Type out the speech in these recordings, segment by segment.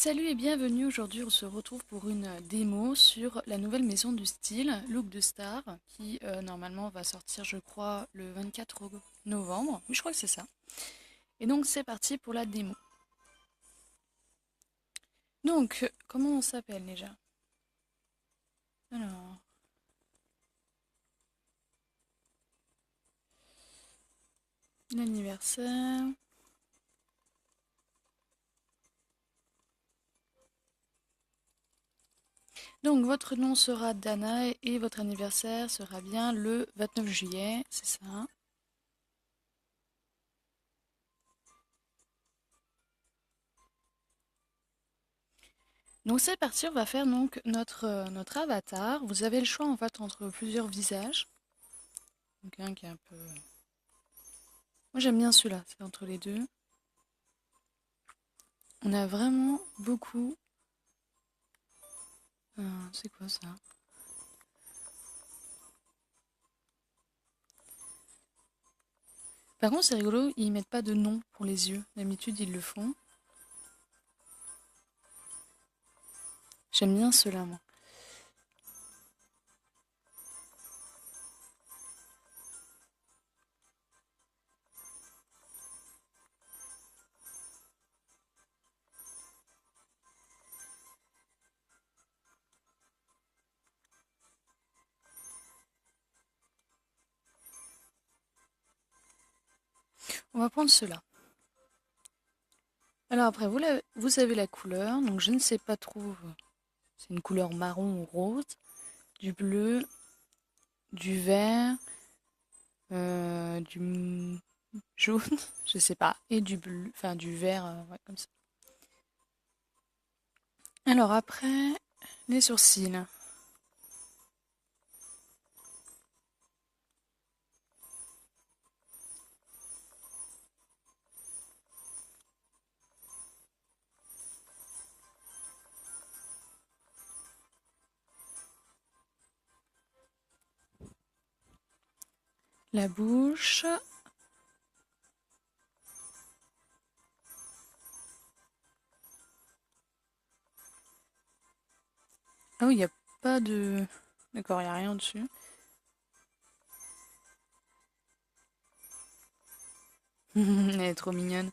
Salut et bienvenue, aujourd'hui on se retrouve pour une démo sur la nouvelle maison du style, Look de Star, qui normalement va sortir je crois le 24 novembre, oui je crois que c'est ça. Et donc c'est parti pour la démo. Donc, comment on s'appelle déjà? Alors, l'anniversaire. Donc votre nom sera Dana et votre anniversaire sera bien le 29 juillet, c'est ça. Donc c'est parti, on va faire donc notre avatar. Vous avez le choix en fait entre plusieurs visages. Donc un qui est un peu... Moi j'aime bien celui-là, c'est entre les deux. On a vraiment beaucoup... c'est quoi ça? Par contre c'est rigolo, ils mettent pas de nom pour les yeux. D'habitude ils le font. J'aime bien ceux-là moi. On va prendre ceux-là. Alors après vous avez la couleur, donc je ne sais pas trop. C'est une couleur marron ou rose, du bleu, du vert, du jaune, je sais pas, et du bleu, enfin du vert, ouais, comme ça. Alors après, les sourcils. La bouche. Ah oui, il n'y a pas de... D'accord, il n'y a rien dessus. Elle est trop mignonne.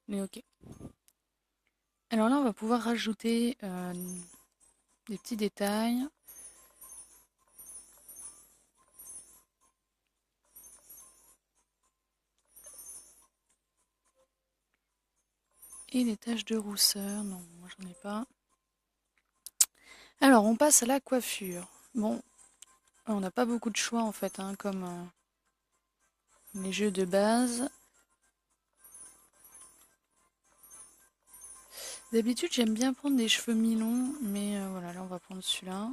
Mais ok. Alors là, on va pouvoir rajouter des petits détails. Et des taches de rousseur. Non, moi j'en ai pas. Alors, on passe à la coiffure. Bon, on n'a pas beaucoup de choix en fait, hein, comme les jeux de base. D'habitude, j'aime bien prendre des cheveux mi-longs, mais voilà, là on va prendre celui-là.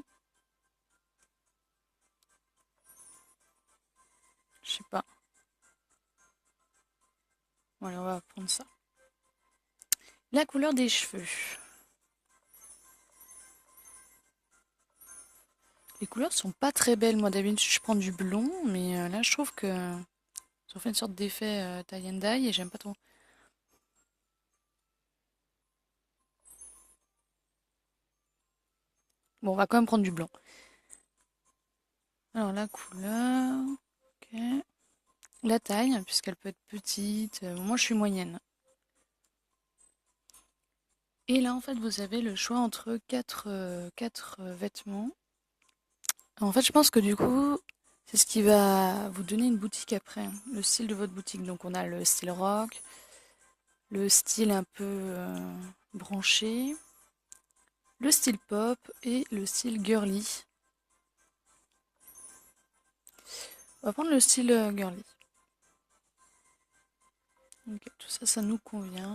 Je sais pas. Voilà, on va prendre ça. La couleur des cheveux. Les couleurs sont pas très belles. Moi, d'habitude, je prends du blond, mais là, je trouve que ça fait une sorte d'effet tie and dye et j'aime pas trop. Bon, on va quand même prendre du blanc. Alors, la couleur. Ok. La taille, puisqu'elle peut être petite. Moi, je suis moyenne. Et là, en fait, vous avez le choix entre quatre vêtements. En fait, je pense que du coup, c'est ce qui va vous donner une boutique après, hein, le style de votre boutique. Donc, on a le style rock, le style un peu branché, le style pop et le style girly. On va prendre le style girly. Ok, tout ça, ça nous convient.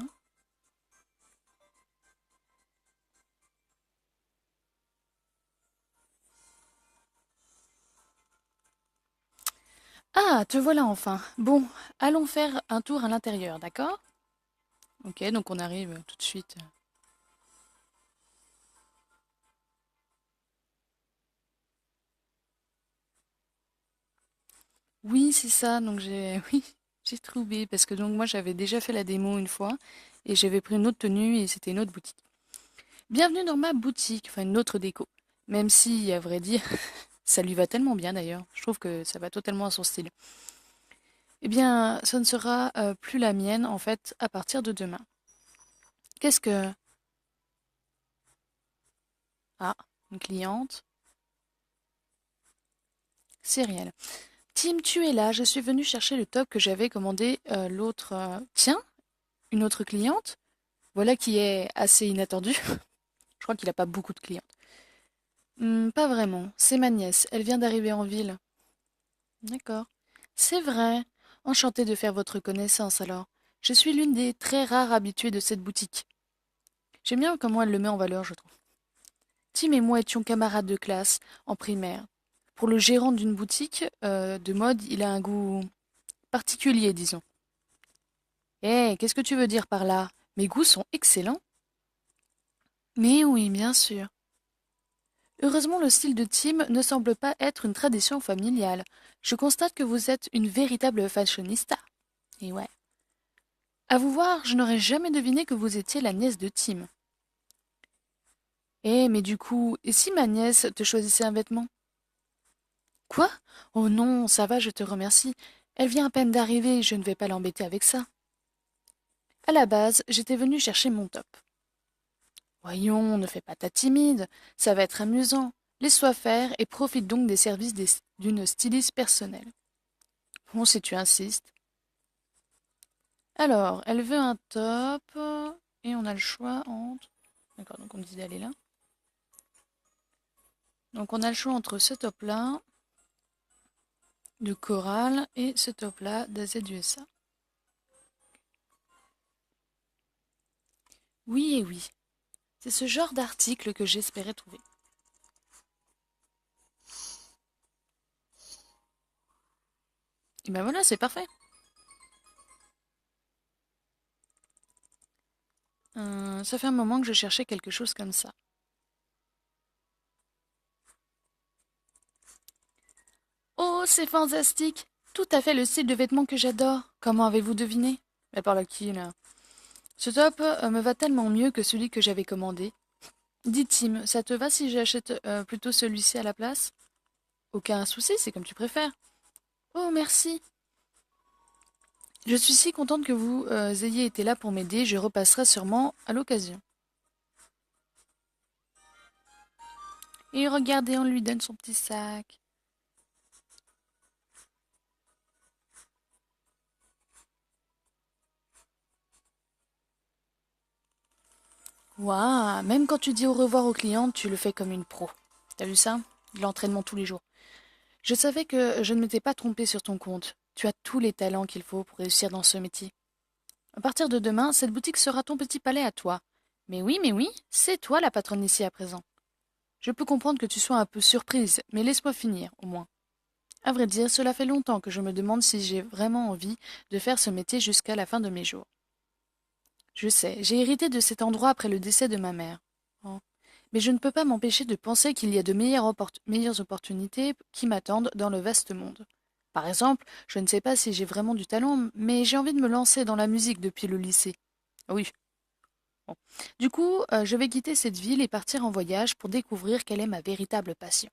Ah, te voilà enfin. Bon, allons faire un tour à l'intérieur, d'accord? Ok, donc on arrive tout de suite. Oui, c'est ça. Donc j'ai oui, j'ai trouvé parce que donc moi j'avais déjà fait la démo une fois et j'avais pris une autre tenue et c'était une autre boutique. Bienvenue dans ma boutique, enfin une autre déco. Même si, à vrai dire, ça lui va tellement bien d'ailleurs. Je trouve que ça va totalement à son style. Eh bien, ce ne sera plus la mienne en fait à partir de demain. Qu'est-ce que... Ah, une cliente. Cyril. Tim, tu es là. Je suis venue chercher le top que j'avais commandé l'autre. Tiens, une autre cliente. Voilà qui est assez inattendu. Je crois qu'il n'a pas beaucoup de clientes. Pas vraiment. C'est ma nièce. Elle vient d'arriver en ville. D'accord. C'est vrai. Enchantée de faire votre connaissance alors. Je suis l'une des très rares habituées de cette boutique. J'aime bien comment elle le met en valeur, je trouve. Tim et moi étions camarades de classe en primaire. Pour le gérant d'une boutique de mode, il a un goût particulier, disons. Eh, qu'est-ce que tu veux dire par là? Mes goûts sont excellents. Mais oui, bien sûr. Heureusement, le style de Tim ne semble pas être une tradition familiale. Je constate que vous êtes une véritable fashionista. Et ouais. À vous voir, je n'aurais jamais deviné que vous étiez la nièce de Tim. Eh, mais du coup, et si ma nièce te choisissait un vêtement? Quoi? Oh non, ça va, je te remercie. Elle vient à peine d'arriver, je ne vais pas l'embêter avec ça. À la base, j'étais venue chercher mon top. Voyons, ne fais pas ta timide, ça va être amusant. Laisse-toi faire et profite donc des services d'une styliste personnelle. Bon, si tu insistes. Alors, elle veut un top et on a le choix entre... D'accord, donc on me dit d'aller là. Donc on a le choix entre ce top-là de Coral et ce top-là d'AZUSA. Oui et oui, c'est ce genre d'article que j'espérais trouver. Et ben voilà, c'est parfait. Ça fait un moment que je cherchais quelque chose comme ça. Oh, c'est fantastique! Tout à fait le style de vêtements que j'adore. Comment avez-vous deviné? Mais par là qui, là? Ce top me va tellement mieux que celui que j'avais commandé. Dis Tim, ça te va si j'achète plutôt celui-ci à la place? Aucun souci, c'est comme tu préfères. Oh, merci. Je suis si contente que vous ayez été là pour m'aider. Je repasserai sûrement à l'occasion. Et regardez, on lui donne son petit sac. Waouh, même quand tu dis au revoir aux clientes, tu le fais comme une pro. T'as vu ça? De l'entraînement tous les jours. Je savais que je ne m'étais pas trompée sur ton compte. Tu as tous les talents qu'il faut pour réussir dans ce métier. À partir de demain, cette boutique sera ton petit palais à toi. Mais oui, c'est toi la patronne ici à présent. Je peux comprendre que tu sois un peu surprise, mais laisse-moi finir, au moins. À vrai dire, cela fait longtemps que je me demande si j'ai vraiment envie de faire ce métier jusqu'à la fin de mes jours. Je sais, j'ai hérité de cet endroit après le décès de ma mère. Oh. Mais je ne peux pas m'empêcher de penser qu'il y a de meilleures opportunités qui m'attendent dans le vaste monde. Par exemple, je ne sais pas si j'ai vraiment du talent, mais j'ai envie de me lancer dans la musique depuis le lycée. Oui. Bon. Du coup, je vais quitter cette ville et partir en voyage pour découvrir quelle est ma véritable passion.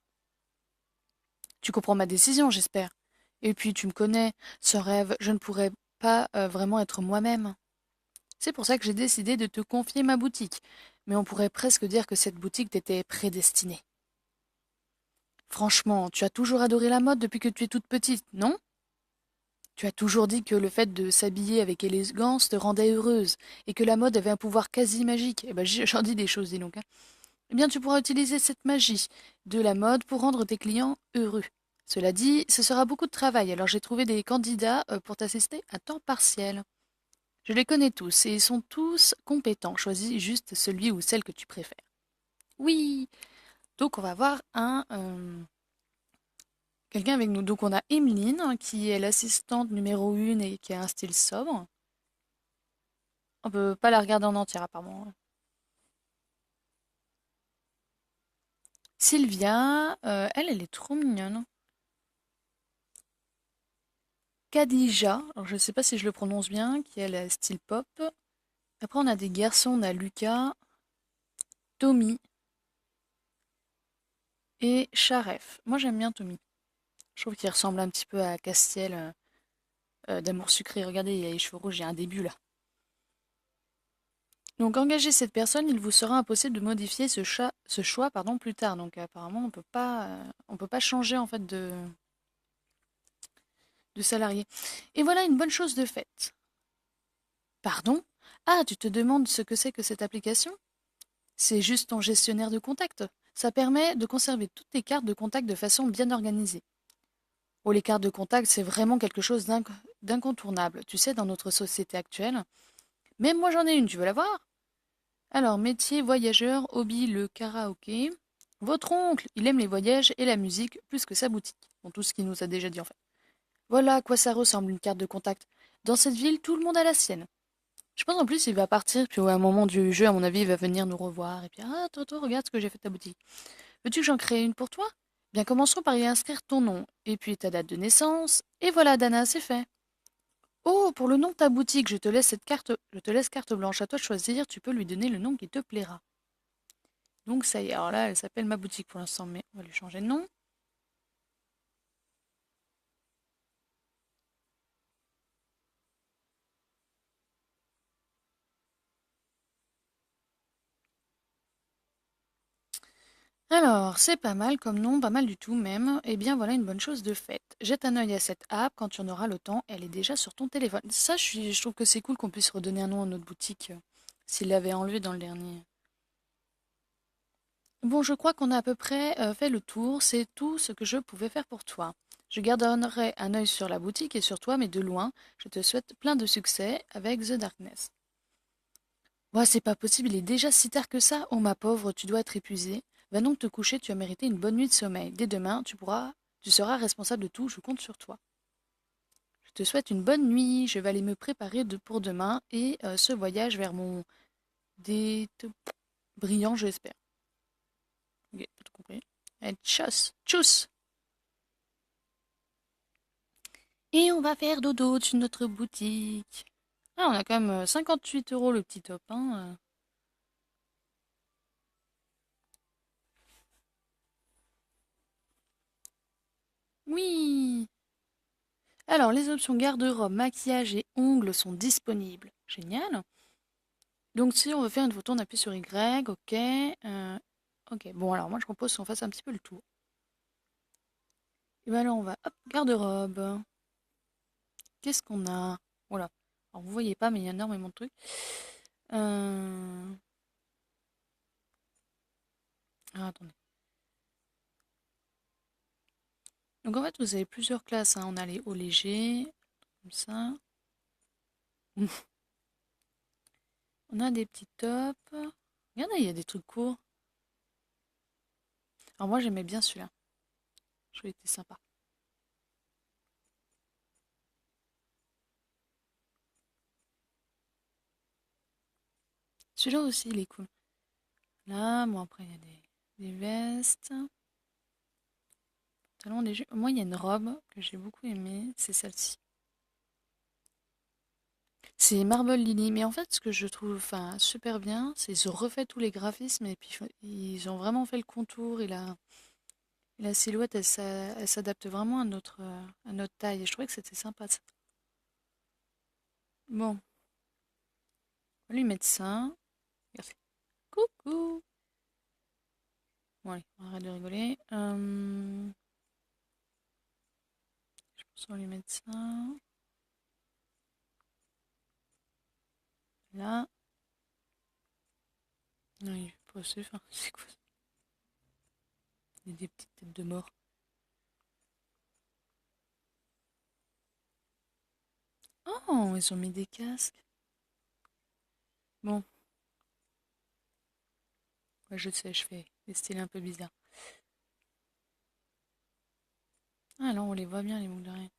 Tu comprends ma décision, j'espère. Et puis, tu me connais, sans rêve, je ne pourrais pas vraiment être moi-même. C'est pour ça que j'ai décidé de te confier ma boutique. Mais on pourrait presque dire que cette boutique t'était prédestinée. Franchement, tu as toujours adoré la mode depuis que tu es toute petite, non? Tu as toujours dit que le fait de s'habiller avec élégance te rendait heureuse et que la mode avait un pouvoir quasi magique. Eh ben, j'en dis des choses, dis donc, hein. Eh bien, tu pourras utiliser cette magie de la mode pour rendre tes clients heureux. Cela dit, ce sera beaucoup de travail, alors j'ai trouvé des candidats pour t'assister à temps partiel. Je les connais tous et ils sont tous compétents. Choisis juste celui ou celle que tu préfères. Oui, donc on va voir quelqu'un avec nous. Donc on a Emeline qui est l'assistante numéro 1 et qui a un style sobre. On peut pas la regarder en entière apparemment. Sylvia, elle est trop mignonne. Khadija, alors je ne sais pas si je le prononce bien, qui est la style pop. Après, on a des garçons, on a Lucas, Tommy et Sharef. Moi, j'aime bien Tommy. Je trouve qu'il ressemble un petit peu à Castiel d'Amour sucré. Regardez, il a les cheveux rouges, j'ai un début là. Donc, engagez cette personne, il vous sera impossible de modifier ce choix pardon, plus tard. Donc, apparemment, on peut pas changer en fait de salarié. Et voilà une bonne chose de faite. Pardon? Ah, tu te demandes ce que c'est que cette application? C'est juste ton gestionnaire de contact. Ça permet de conserver toutes tes cartes de contact de façon bien organisée. Oh, les cartes de contact, c'est vraiment quelque chose d'incontournable. Tu sais, dans notre société actuelle. Même moi, j'en ai une, tu veux la voir? Alors, métier, voyageur, hobby, le karaoké. Votre oncle, il aime les voyages et la musique plus que sa boutique. Bon, tout ce qu'il nous a déjà dit en fait. Voilà à quoi ça ressemble une carte de contact. Dans cette ville, tout le monde a la sienne. Je pense en plus il va partir, puis à un moment du jeu, à mon avis, il va venir nous revoir. Et puis, ah, Toto, regarde ce que j'ai fait de ta boutique. Veux-tu que j'en crée une pour toi? Bien, commençons par y inscrire ton nom, et puis ta date de naissance. Et voilà, Dana, c'est fait. Oh, pour le nom de ta boutique, je te laisse carte blanche. À toi de choisir, tu peux lui donner le nom qui te plaira. Donc ça y est, alors là, elle s'appelle ma boutique pour l'instant, mais on va lui changer de nom. Alors, c'est pas mal comme nom, pas mal du tout même. Eh bien, voilà une bonne chose de faite. Jette un œil à cette app quand tu en auras le temps. Elle est déjà sur ton téléphone. Ça, je trouve que c'est cool qu'on puisse redonner un nom à notre boutique s'il l'avait enlevé dans le dernier. Bon, je crois qu'on a à peu près fait le tour. C'est tout ce que je pouvais faire pour toi. Je garderai un œil sur la boutique et sur toi, mais de loin. Je te souhaite plein de succès avec The Darkness. Ouais, c'est pas possible, il est déjà si tard que ça. Oh ma pauvre, tu dois être épuisée. Va donc te coucher, tu as mérité une bonne nuit de sommeil. Dès demain, tu seras responsable de tout, je compte sur toi. Je te souhaite une bonne nuit, je vais aller me préparer pour demain et ce voyage vers mon date brillant, j'espère. Ok, t'as tout compris. Et tchuss, tchuss. Et on va faire dodo sur notre boutique. Ah, on a quand même 58 € le petit top, hein. Oui. Alors, les options garde-robe, maquillage et ongles sont disponibles. Génial. Donc, si on veut faire une photo, on appuie sur Y, ok. Ok, bon, alors moi je propose qu'on fasse un petit peu le tour. Et bien alors, on va, hop, garde-robe. Qu'est-ce qu'on a? Voilà. Alors, vous voyez pas, mais il y a énormément de trucs. Euh... Ah, attendez. Donc, en fait, vous avez plusieurs classes, hein. On a les hauts légers, comme ça. On a des petits tops. Regardez, il y a des trucs courts. Alors, moi, j'aimais bien celui-là. Je trouvais qu'il était sympa. Celui-là aussi, il est cool. Là, bon, après, il y a des vestes, talons des jupes. Moi, il y a une robe que j'ai beaucoup aimée, c'est celle-ci. C'est Marble Lily, mais en fait, ce que je trouve enfin, super bien, c'est qu'ils ont refait tous les graphismes et puis ils ont vraiment fait le contour et la silhouette, elle s'adapte vraiment à notre taille. Et je trouvais que c'était sympa ça. Bon, on va lui mettre ça. Merci. Coucou! Bon, allez, on arrête de rigoler. Je pense qu'on va lui mettre ça. Là. Non, il est pas safe, hein. C'est quoi ça? Il y a des petites têtes de mort. Oh, ils ont mis des casques. Bon, ouais, je sais, je fais des styles un peu bizarres. Ah, là, on les voit bien, les boucles d'oreilles.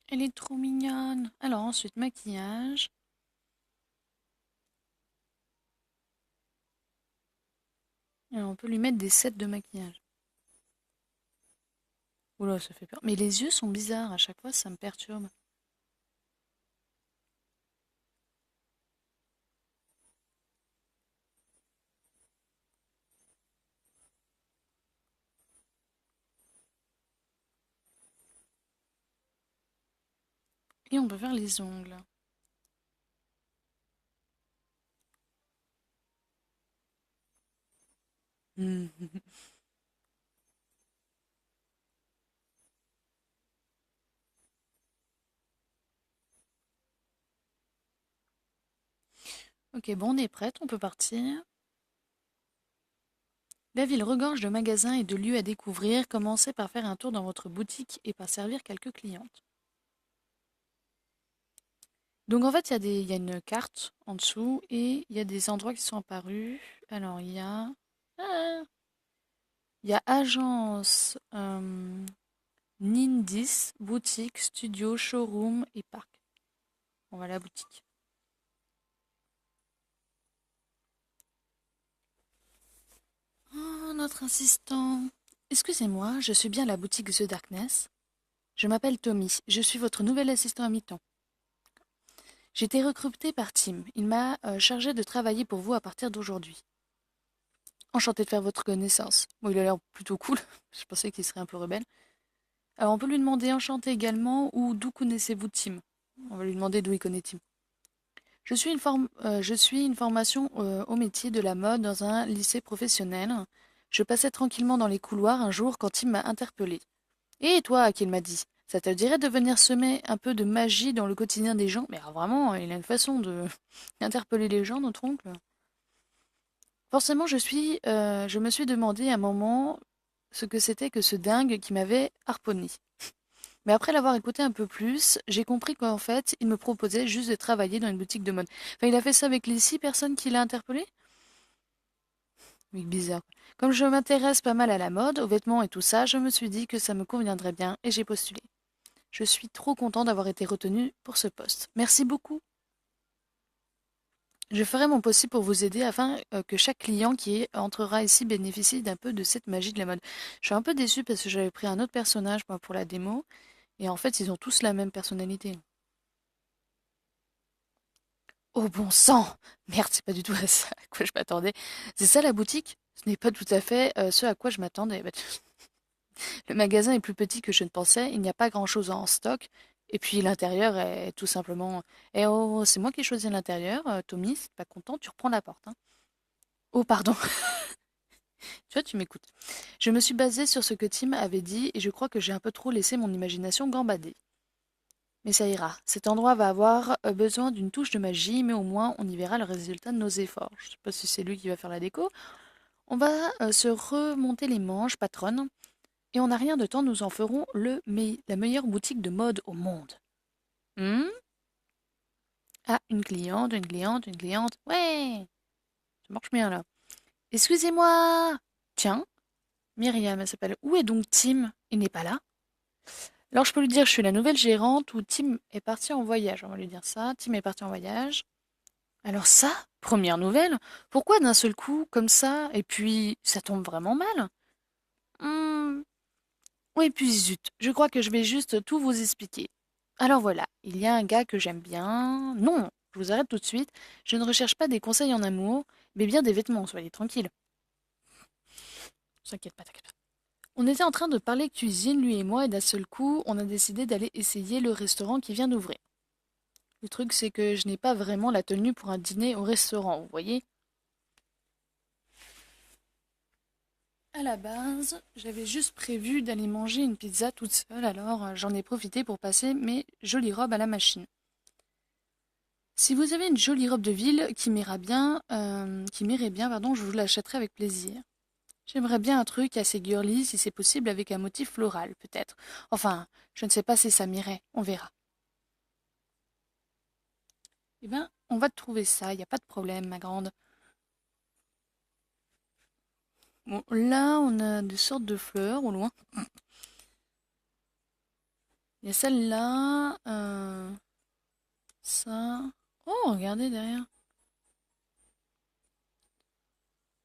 Elle est trop mignonne. Alors, ensuite, maquillage. Alors, on peut lui mettre des sets de maquillage. Oula, ça fait peur. Mais les yeux sont bizarres, à chaque fois, ça me perturbe. Et on peut faire les ongles. Ok, bon, on est prête, on peut partir. La ville regorge de magasins et de lieux à découvrir. Commencez par faire un tour dans votre boutique et par servir quelques clientes. Donc en fait, il y a une carte en dessous et il y a des endroits qui sont apparus. Alors ah, il y a agence Nindis, boutique, studio, showroom et parc. On va à la boutique. Oh, notre assistant. Excusez-moi, je suis bien à la boutique The Darkness. Je m'appelle Tommy, je suis votre nouvel assistant à mi-temps. J'ai été recruté par Tim. Il m'a chargé de travailler pour vous à partir d'aujourd'hui. Enchanté de faire votre connaissance. Bon, il a l'air plutôt cool. Je pensais qu'il serait un peu rebelle. Alors, on peut lui demander enchanté également ou d'où connaissez-vous Tim? On va lui demander d'où il connaît Tim. Je suis une formation au métier de la mode dans un lycée professionnel. Je passais tranquillement dans les couloirs un jour quand Tim m'a interpellé. Et toi, qu'il m'a dit, ça te dirait de venir semer un peu de magie dans le quotidien des gens? Mais alors vraiment, il a une façon de d'interpeller les gens, notre oncle. Forcément, je me suis demandé à un moment ce que c'était que ce dingue qui m'avait harponné. Mais après l'avoir écouté un peu plus, j'ai compris qu'en fait, il me proposait juste de travailler dans une boutique de mode. Enfin, il a fait ça avec les 6 personnes qu'il a interpellées? Oui, bizarre. Comme je m'intéresse pas mal à la mode, aux vêtements et tout ça, je me suis dit que ça me conviendrait bien et j'ai postulé. Je suis trop content d'avoir été retenu pour ce poste. Merci beaucoup. Je ferai mon possible pour vous aider afin que chaque client qui entrera ici bénéficie d'un peu de cette magie de la mode. Je suis un peu déçue parce que j'avais pris un autre personnage moi, pour la démo et en fait ils ont tous la même personnalité. Oh bon sang! Merde, c'est pas du tout à ça à quoi je m'attendais. C'est ça la boutique? Ce n'est pas tout à fait ce à quoi je m'attendais. Bah, le magasin est plus petit que je ne pensais, il n'y a pas grand-chose en stock. Et puis l'intérieur est tout simplement. Eh oh, c'est moi qui ai choisi l'intérieur, Tommy, si t'es pas content, tu reprends la porte, hein. Oh, pardon, tu vois, tu m'écoutes. Je me suis basée sur ce que Tim avait dit et je crois que j'ai un peu trop laissé mon imagination gambader. Mais ça ira. Cet endroit va avoir besoin d'une touche de magie, mais au moins on y verra le résultat de nos efforts. Je sais pas si c'est lui qui va faire la déco. On va se remonter les manches, patronne, et en a rien de temps, nous en ferons la meilleure boutique de mode au monde. Hmm. Ah, une cliente, une cliente, une cliente. Ouais, ça marche bien là. Excusez-moi. Tiens, Myriam, elle s'appelle. Où est donc Tim? Il n'est pas là? Alors je peux lui dire je suis la nouvelle gérante ou Tim est parti en voyage. On va lui dire ça. Tim est parti en voyage. Alors ça, première nouvelle. Pourquoi d'un seul coup comme ça et puis ça tombe vraiment mal? Hmm. Oui, puis zut. Je crois que je vais juste tout vous expliquer. Alors voilà, il y a un gars que j'aime bien. Non, je vous arrête tout de suite. Je ne recherche pas des conseils en amour, mais bien des vêtements, soyez tranquille. T'inquiète pas, t'inquiète pas. On était en train de parler cuisine, lui et moi, et d'un seul coup, on a décidé d'aller essayer le restaurant qui vient d'ouvrir. Le truc, c'est que je n'ai pas vraiment la tenue pour un dîner au restaurant, vous voyez? À la base, j'avais juste prévu d'aller manger une pizza toute seule, alors j'en ai profité pour passer mes jolies robes à la machine. Si vous avez une jolie robe de ville qui m'irait bien, pardon, je vous l'achèterai avec plaisir. J'aimerais bien un truc assez girly, si c'est possible, avec un motif floral, peut-être. Enfin, je ne sais pas si ça m'irait, on verra. Eh bien, on va te trouver ça, il n'y a pas de problème, ma grande. Bon, là, on a des sortes de fleurs au loin. Il y a celle-là, ça. Oh, regardez derrière.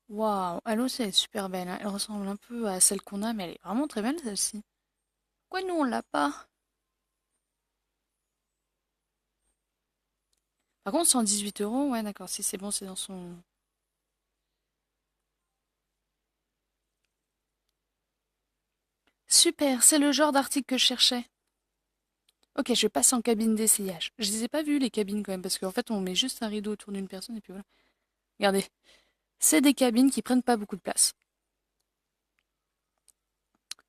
Waouh, elle aussi elle est super belle, hein. Elle ressemble un peu à celle qu'on a, mais elle est vraiment très belle celle-ci. Pourquoi nous on l'a pas? Par contre, 118 €, ouais, d'accord, si c'est bon, c'est dans son. Super, c'est le genre d'article que je cherchais. Ok, je passe en cabine d'essayage. Je les ai pas vues les cabines quand même, parce qu'en fait on met juste un rideau autour d'une personne et puis voilà. Regardez, c'est des cabines qui prennent pas beaucoup de place.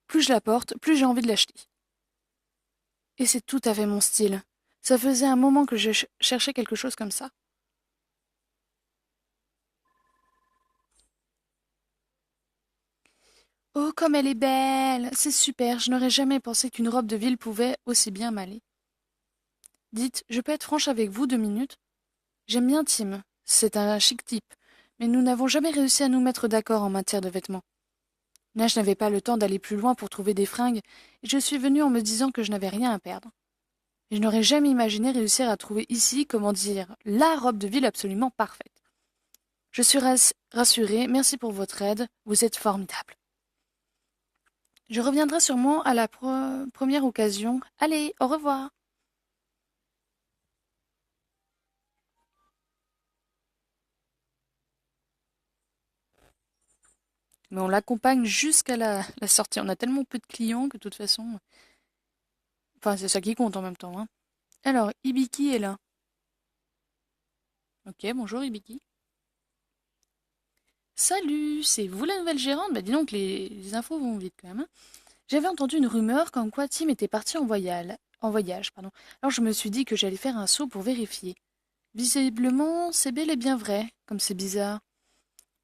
Plus je la porte, plus j'ai envie de l'acheter. Et c'est tout à fait mon style. Ça faisait un moment que je cherchais quelque chose comme ça. Oh, comme elle est belle! C'est super, je n'aurais jamais pensé qu'une robe de ville pouvait aussi bien m'aller. Dites, je peux être franche avec vous 2 minutes? J'aime bien Tim, c'est un chic type, mais nous n'avons jamais réussi à nous mettre d'accord en matière de vêtements. Là, je n'avais pas le temps d'aller plus loin pour trouver des fringues, et je suis venue en me disant que je n'avais rien à perdre. Et je n'aurais jamais imaginé réussir à trouver ici, comment dire, la robe de ville absolument parfaite. Je suis rassurée, merci pour votre aide, vous êtes formidable. Je reviendrai sûrement à la première occasion. Allez, au revoir. Mais on l'accompagne jusqu'à la sortie. On a tellement peu de clients que de toute façon. Enfin, c'est ça qui compte en même temps, hein. Alors, Ibiki est là. Ok, bonjour Ibiki. Salut, c'est vous la nouvelle gérante? Bah dis donc, les infos vont vite quand même, hein. J'avais entendu une rumeur comme quoi Tim était parti en voyage, pardon. Alors je me suis dit que j'allais faire un saut pour vérifier. Visiblement, c'est bel et bien vrai, comme c'est bizarre.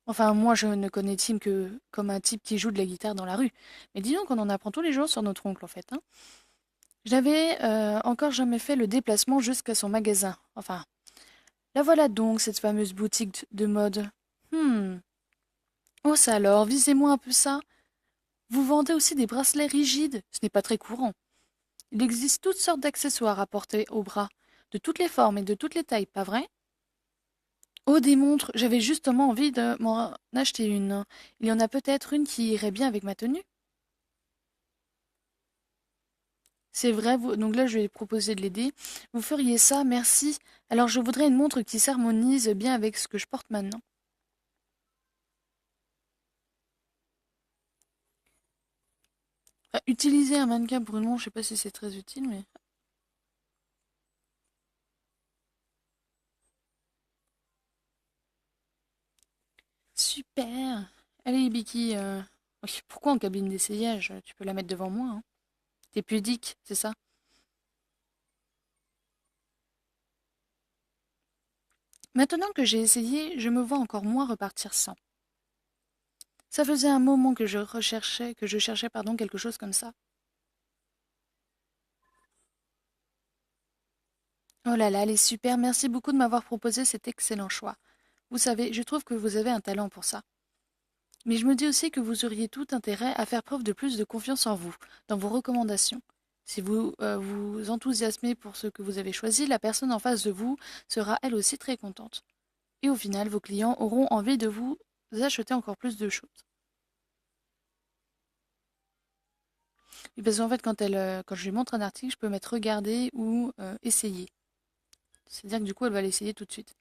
Enfin, moi, je ne connais Tim que comme un type qui joue de la guitare dans la rue. Mais dis donc, on en apprend tous les jours sur notre oncle, en fait, hein. Je n'avais encore jamais fait le déplacement jusqu'à son magasin. Enfin, la voilà donc, cette fameuse boutique de mode. Hmm. Oh, ça alors, visez-moi un peu ça. Vous vendez aussi des bracelets rigides? Ce n'est pas très courant. Il existe toutes sortes d'accessoires à porter au bras, de toutes les formes et de toutes les tailles, pas vrai? Oh, des montres, j'avais justement envie de m'en acheter une. Il y en a peut-être une qui irait bien avec ma tenue? C'est vrai, donc là je vais proposer de l'aider. Vous feriez ça, merci. Alors je voudrais une montre qui s'harmonise bien avec ce que je porte maintenant. Utiliser un mannequin pour une montre, je sais pas si c'est très utile, mais. Super! Allez, Ibiki, oui, pourquoi en cabine d'essayage? Tu peux la mettre devant moi, hein. T'es pudique, c'est ça? Maintenant que j'ai essayé, je me vois encore moins repartir sans. Ça faisait un moment que je cherchais, pardon, quelque chose comme ça. Oh là là, elle est super, merci beaucoup de m'avoir proposé cet excellent choix. Vous savez, je trouve que vous avez un talent pour ça. Mais je me dis aussi que vous auriez tout intérêt à faire preuve de plus de confiance en vous, dans vos recommandations. Si vous vous enthousiasmez pour ce que vous avez choisi, la personne en face de vous sera elle aussi très contente. Et au final, vos clients auront envie de vous acheter encore plus de choses. Et parce qu'en fait, quand je lui montre un article, je peux mettre regarder ou essayer. C'est-à-dire que du coup, elle va l'essayer tout de suite.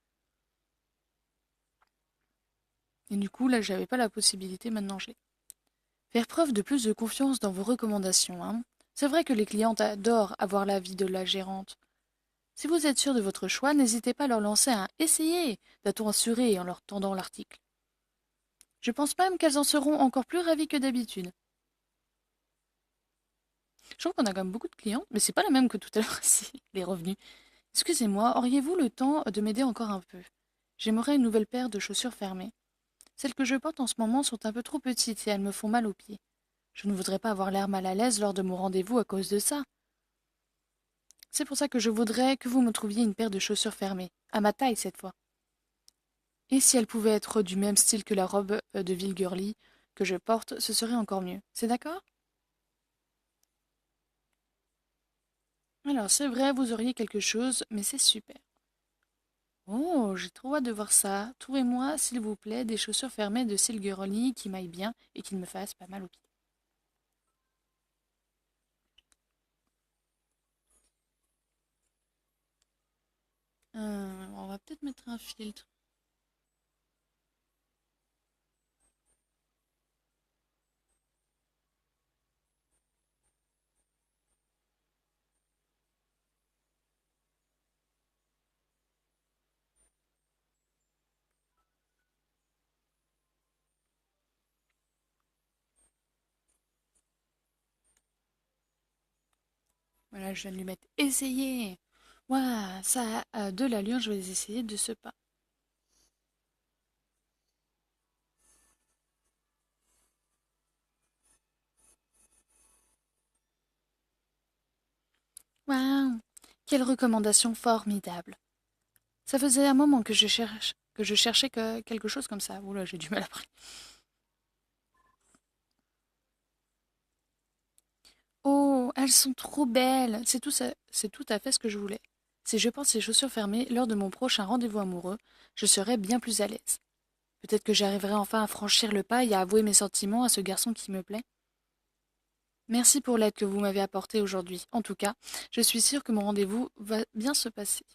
Et du coup, là, j'avais pas la possibilité, maintenant je l'ai. Faire preuve de plus de confiance dans vos recommandations, hein. C'est vrai que les clientes adorent avoir l'avis de la gérante. Si vous êtes sûr de votre choix, n'hésitez pas à leur lancer un essayez d'un ton assuré en leur tendant l'article. Je pense même qu'elles en seront encore plus ravies que d'habitude. Je trouve qu'on a quand même beaucoup de clientes, mais c'est pas la même que tout à l'heure ici, les revenus. Excusez-moi, auriez-vous le temps de m'aider encore un peu? J'aimerais une nouvelle paire de chaussures fermées. Celles que je porte en ce moment sont un peu trop petites et elles me font mal aux pieds. Je ne voudrais pas avoir l'air mal à l'aise lors de mon rendez-vous à cause de ça. C'est pour ça que je voudrais que vous me trouviez une paire de chaussures fermées, à ma taille cette fois. Et si elles pouvaient être du même style que la robe de ville girly que je porte, ce serait encore mieux. C'est d'accord? Alors c'est vrai, vous auriez quelque chose, mais c'est super. Oh, j'ai trop hâte de voir ça. Trouvez-moi, s'il vous plaît, des chaussures fermées de cils girly qui m'aillent bien et qui ne me fassent pas mal aux pieds. On va peut-être mettre un filtre. Voilà, je viens de lui mettre essayer. Waouh, ça a de l'allure, je vais les essayer de ce pas. Waouh, quelle recommandation formidable. Ça faisait un moment que je cherchais quelque chose comme ça. Oula, j'ai du mal après. Oh, elles sont trop belles. C'est tout à fait ce que je voulais. Si je porte ces chaussures fermées lors de mon prochain rendez-vous amoureux, je serai bien plus à l'aise. Peut-être que j'arriverai enfin à franchir le pas et à avouer mes sentiments à ce garçon qui me plaît. Merci pour l'aide que vous m'avez apportée aujourd'hui. En tout cas, je suis sûre que mon rendez-vous va bien se passer.